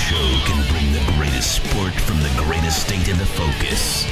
show can bring the greatest sport from the greatest state in the focus.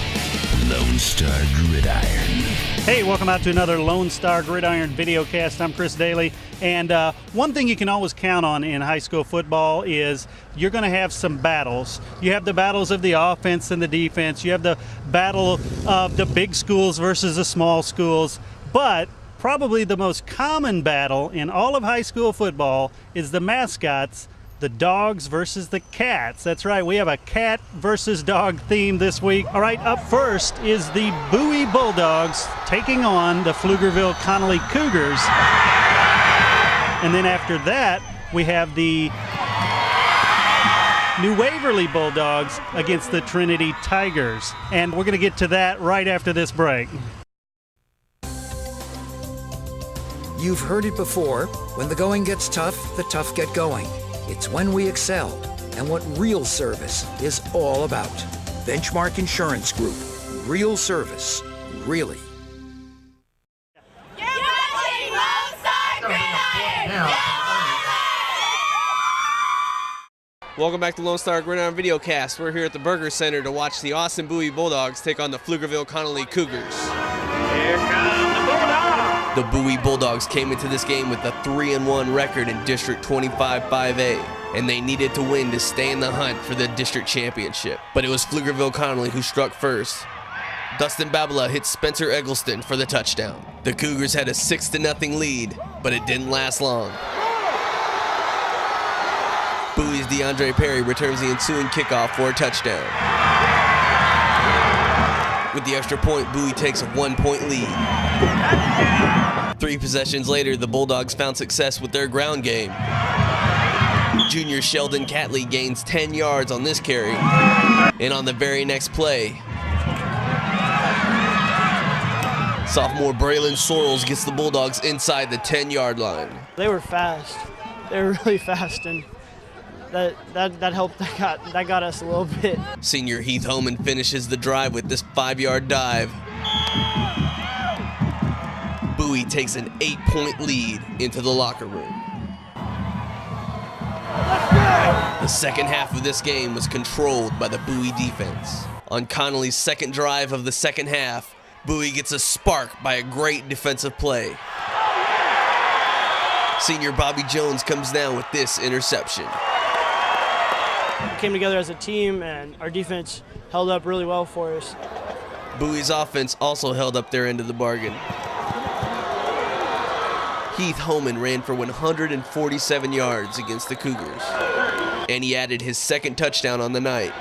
Lone Star Gridiron. Hey, welcome out to another Lone Star Gridiron videocast. I'm Chris Daly, and one thing you can always count on in high school football is you're going to have some battles. You have the battles of the offense and the defense. You have the battle of the big schools versus the small schools. But probably the most common battle in all of high school football is the mascots, the dogs versus the cats. That's right, we have a cat versus dog theme this week. All right, up first is the Bowie Bulldogs taking on the Pflugerville-Connolly Cougars. And then after that, we have the New Waverly Bulldogs against the Trinity Tigers. And we're going to get to that right after this break. You've heard it before. When the going gets tough, the tough get going. It's when we excel and what real service is all about. Benchmark Insurance Group. Real service. Really. You're watching Lone Star Gridiron! Welcome back to Lone Star Gridiron Videocast. We're here at the Burger Center to watch the Austin Bowie Bulldogs take on the Pflugerville-Connolly Cougars. Here come the Bulldogs! The Bowie Bulldogs came into this game with a 3-1 record in District 25 5A, and they needed to win to stay in the hunt for the district championship. But it was Pflugerville-Connolly who struck first. Dustin Babala hit Spencer Eggleston for the touchdown. The Cougars had a 6-0 lead, but it didn't last long. Bowie's DeAndre Perry returns the ensuing kickoff for a touchdown. With the extra point, Bowie takes a 1-point lead. 3 possessions later, the Bulldogs found success with their ground game. Junior Sheldon Catley gains 10 yards on this carry. And on the very next play, sophomore Braylon Sorrells gets the Bulldogs inside the 10-yard line. They were fast. They were really fast, and that helped. That got us a little bit. Senior Heath Homan finishes the drive with this 5-yard dive. Bowie takes an 8-point lead into the locker room. The second half of this game was controlled by the Bowie defense. On Connolly's second drive of the second half, Bowie gets a spark by a great defensive play. Senior Bobby Jones comes down with this interception. We came together as a team, and our defense held up really well for us. Bowie's offense also held up their end of the bargain. Heath Homan ran for 147 yards against the Cougars, and he added his second touchdown on the night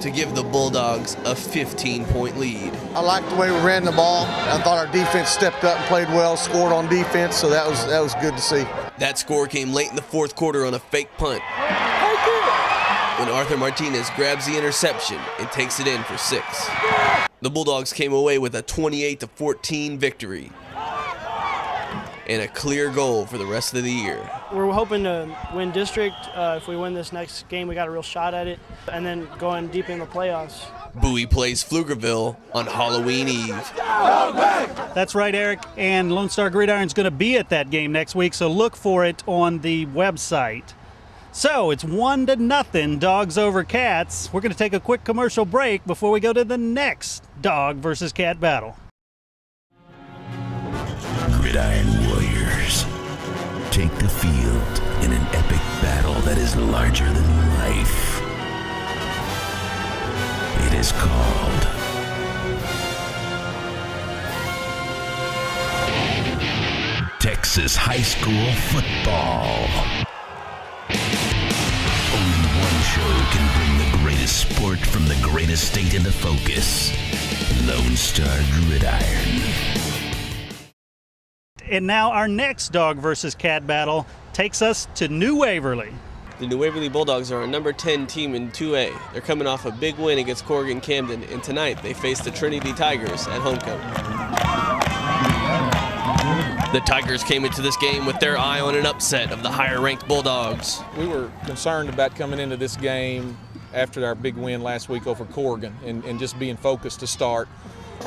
to give the Bulldogs a 15-point lead. I liked the way we ran the ball. I thought our defense stepped up and played well, scored on defense, so that was good to see. That score came late in the fourth quarter on a fake punt, when Arthur Martinez grabs the interception and takes it in for 6. The Bulldogs came away with a 28-14 victory and a clear goal for the rest of the year. We're hoping to win district. If we win this next game, we got a real shot at it, and then going deep in the playoffs. Bowie plays Pflugerville on Halloween Eve. That's right, Eric, and Lone Star Gridiron's going to be at that game next week, so look for it on the website. So it's 1-0, dogs over cats. We're going to take a quick commercial break before we go to the next dog versus cat battle. Gridiron Warriors take the field in an epic battle that is larger than life. It is called Texas High School Football. Only one show can bring the greatest sport from the greatest state in the focus. Lone Star Gridiron. And now our next dog versus cat battle takes us to New Waverly. The New Waverly Bulldogs are a number 10 team in 2A. They're coming off a big win against Corrigan Camden, and tonight they face the Trinity Tigers at homecoming. The Tigers came into this game with their eye on an upset of the higher-ranked Bulldogs. We were concerned about coming into this game after our big win last week over Corrigan and just being focused to start.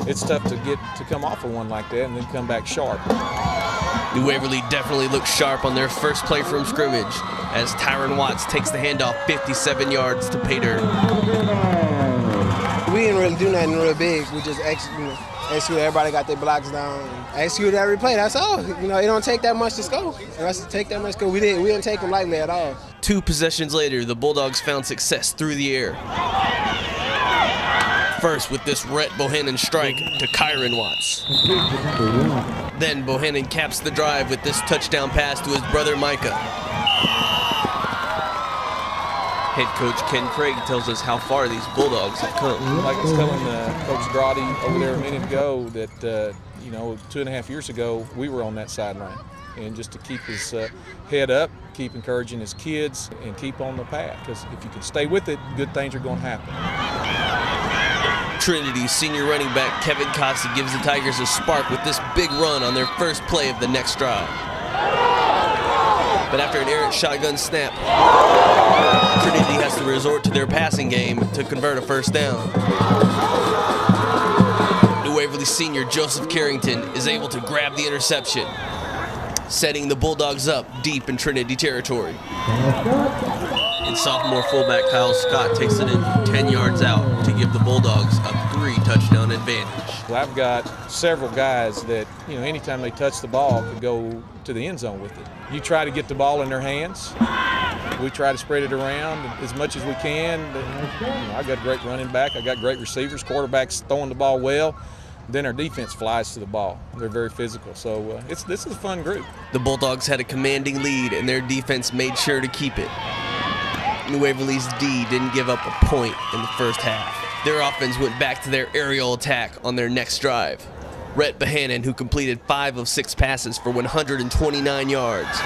It's tough to come off of one like that and then come back sharp. New Waverly definitely looked sharp on their first play from scrimmage as Tyron Watts takes the handoff 57 yards to pay dirt. We didn't really do nothing real big. We just executed. Everybody got their blocks down. Executed every play. That's all. It don't take that much to score. We didn't take them lightly at all. 2 possessions later, the Bulldogs found success through the air. First with this Rhett Bohannon strike to Kyron Watts. Then Bohannon caps the drive with this touchdown pass to his brother Micah. Head coach Ken Craig tells us how far these Bulldogs have come. Like I was telling Coach Grotty over there a minute ago that, 2.5 years ago, we were on that sideline. And just to keep his head up, keep encouraging his kids, and keep on the path. Because if you can stay with it, good things are going to happen. Trinity's senior running back Kevin Costa gives the Tigers a spark with this big run on their first play of the next drive. But after an errant shotgun snap, Trinity has to resort to their passing game to convert a first down. New Waverly senior Joseph Carrington is able to grab the interception, setting the Bulldogs up deep in Trinity territory. And sophomore fullback Kyle Scott takes it in 10 yards out to give the Bulldogs a 3-touchdown advantage. Well, I've got several guys that, anytime they touch the ball, could go to the end zone with it. You try to get the ball in their hands. We try to spread it around as much as we can. I got a great running back. I got great receivers. Quarterbacks throwing the ball well. Then our defense flies to the ball. They're very physical. So this is a fun group. The Bulldogs had a commanding lead, and their defense made sure to keep it. New Waverly's D didn't give up a point in the first half. Their offense went back to their aerial attack on their next drive. Rhett Bohannon, who completed 5 of 6 passes for 129 yards,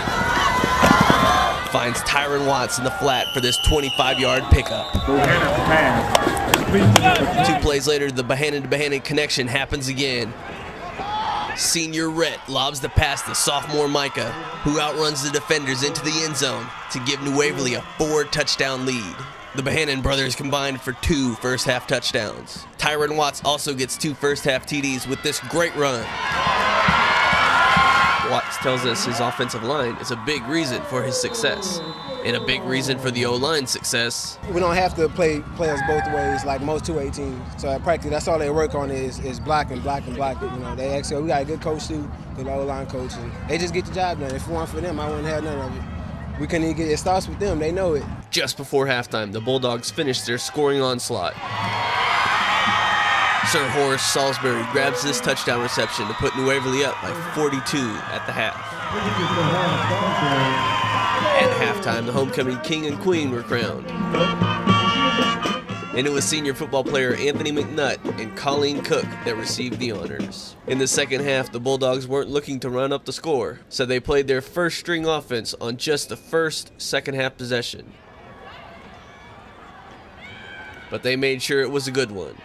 finds Tyron Watts in the flat for this 25-yard pickup. 2 plays later, the Bohannon-to-Bohannon connection happens again. Senior Rhett lobs the pass to sophomore Micah, who outruns the defenders into the end zone to give New Waverly a 4-touchdown lead. The Bohannon brothers combined for 2 first-half touchdowns. Tyron Watts also gets 2 first-half TDs with this great run. Watts tells us his offensive line is a big reason for his success, and a big reason for the O-line's success. We don't have to play us both ways like most 2A teams. So at practice, that's all they work on is blocking. We got a good coach too, good O-line coach, and they just get the job done. If it weren't for them, I wouldn't have none of it. We couldn't even get it. Starts with them. They know it. Just before halftime, the Bulldogs finished their scoring onslaught. Sir Horace Salisbury grabs this touchdown reception to put New Waverly up by 42 at the half. At halftime, the homecoming king and queen were crowned. And it was senior football player Anthony McNutt and Colleen Cook that received the honors. In the second half, the Bulldogs weren't looking to run up the score, so they played their first string offense on just the first second-half possession. But they made sure it was a good one.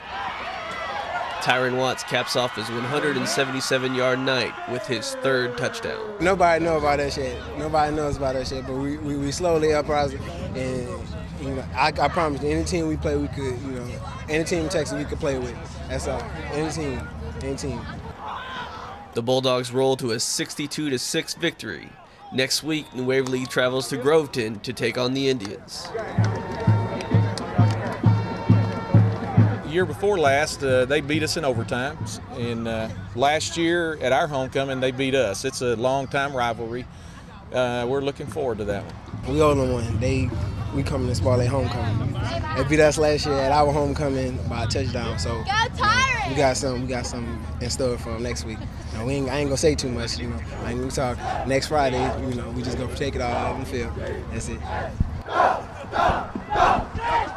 Tyron Watts caps off his 177-yard night with his 3rd touchdown. Nobody knows about that shit. But we slowly uprising, and I promise you, any team we play, we could, any team in Texas we could play with. That's all. Any team. The Bulldogs roll to a 62-6 victory. Next week, New Waverly travels to Groveton to take on the Indians. Year before last, they beat us in overtime, and last year at our homecoming, they beat us. It's a long-time rivalry. We're looking forward to that one. We owe them one. We coming to spoil their homecoming. They beat us last year at our homecoming by a touchdown, so we got something in store for them next week. I ain't gonna say too much, I ain't gonna talk. Next Friday, we just gonna take it all on the field. That's it.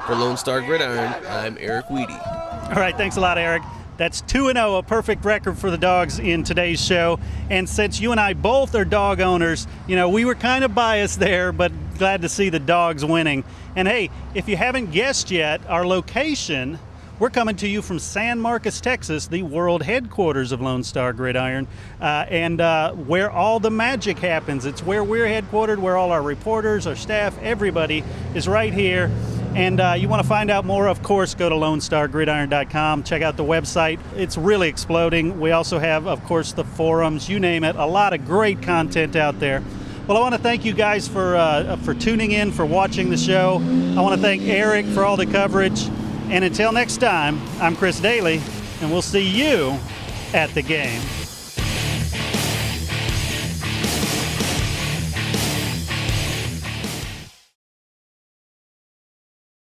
For Lone Star Gridiron, I'm Eric WIEDE. All right, thanks a lot, Eric. That's 2-0, a perfect record for the Dogs in today's show. And since you and I both are dog owners, we were kind of biased there, but glad to see the Dogs winning. And hey, if you haven't guessed yet, our location, we're coming to you from San Marcos, Texas, the world headquarters of Lone Star Gridiron, and where all the magic happens. It's where we're headquartered, where all our reporters, our staff, everybody is right here. And you want to find out more, of course, go to LoneStarGridiron.com. Check out the website. It's really exploding. We also have, of course, the forums, you name it, a lot of great content out there. Well, I want to thank you guys for tuning in, for watching the show. I want to thank Eric for all the coverage. And until next time, I'm Chris Daly, and we'll see you at the game.